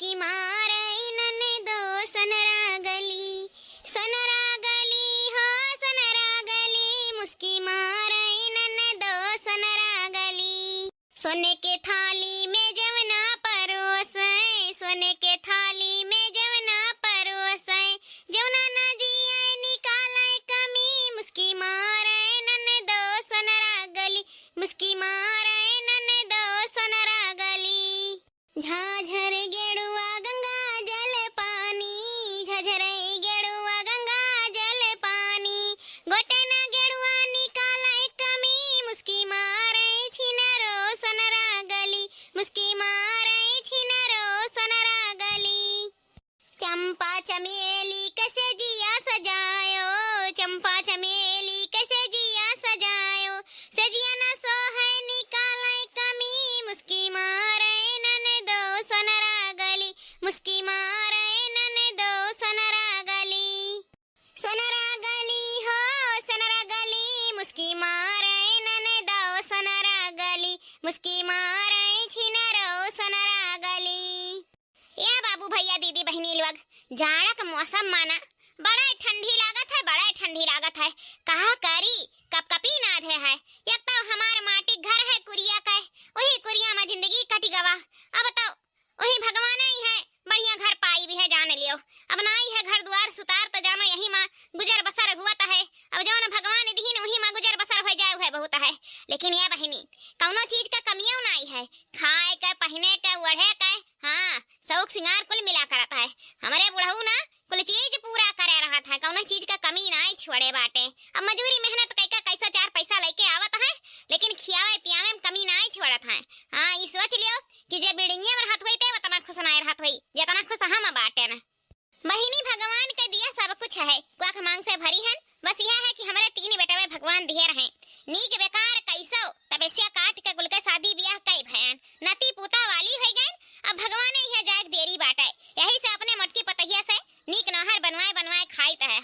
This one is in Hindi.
मुस्की मारई नन्हे दो सनरा गली हो सनरा गली, मुस्की मारई नन्हे दो सनरा गली। सोने के थाली में जवना परोसे, सोने के थाली में जवना परोसे, जवना ना जिए निकाले कमी, मुस्की मारई नन्हे दो सनरा गली, मुस्की मारई नन्हे दो सनरा गली। झाझर गेड़ुआ गंगा जल पानी, झाझर गेड़ुआ गंगा जल पानी, गोटे ना गेड़ुआ निकाले कमी, मुस्की मारई छिनरो सनरा गली, मुस्की मारई छिनरो सनरा गली। चंपा चमेली कैसे जिया सजायो, चंपा चमेली कैसे जिया सजायो, सजिया ना सोहे निकाले कमी, मुस्की मारई नन्हे दो सनरा गली, मुस्की मारई नन्हे दो सनरा गली। सनरा गली हो सनरा गली, मुस्की मारई नन्हे दो सनरा गली, मुस्की मारई छिनरो सनरा गली। या बाबू भैया दीदी बहनी लोग, जाड़ा का मौसम माना बड़ा ठंडी लागत है, बड़ा ठंडी लागत है। कहा करी कपकपी नाधे है। एक तो हमार माटी घर है कुरिया का, वही कुरिया में जिंदगी कटी गवा। अब तो वही भगवान ही है, बढ़िया घर पाई भी है जान लियो। अब नाई है घर द्वार सुतार तो जानो यही माँ गुजर बसर हुआ है। अब जो न भगवान दीन वही माँ गुजर बसर हो जाए है बहुत है। लेकिन ये बहनी कौनो चीज का कमियों नहीं है, खाए का पहने का ओढ़े का, हाँ शौक सिंगार कुल मिला करता है। हमारे बुढ़ऊ ना कुल चीज पूरा करे रहा था, कौनो चीज का कमी नहीं छोड़े बाटे। अब मजूरी मेहनत कैका कैसा चार पैसा लेके आवत है, लेकिन खियावे पियावे में कमी नहीं छोड़त है। हाँ ये सोच लियो कि जे बिड़िया में रहत होई ते उतना खुश नहीं रहत होई जितना खुश हम बाटे न। बहिनी भगवान के दिया सब कुछ है, कुआख मांग से भरी है। बस यह है कि हमारे तीन बेटवे भगवान दिए रहे, नीक बेकार कैसो तबेसिया काट के गुल के शादी ब्याह कई भयन नती पूता वाली हो गए। अब भगवान ही है जाग देरी बाटे, यही से अपने मटकी पतहिया से नीक नहर बनवाए बनवाए खाई है।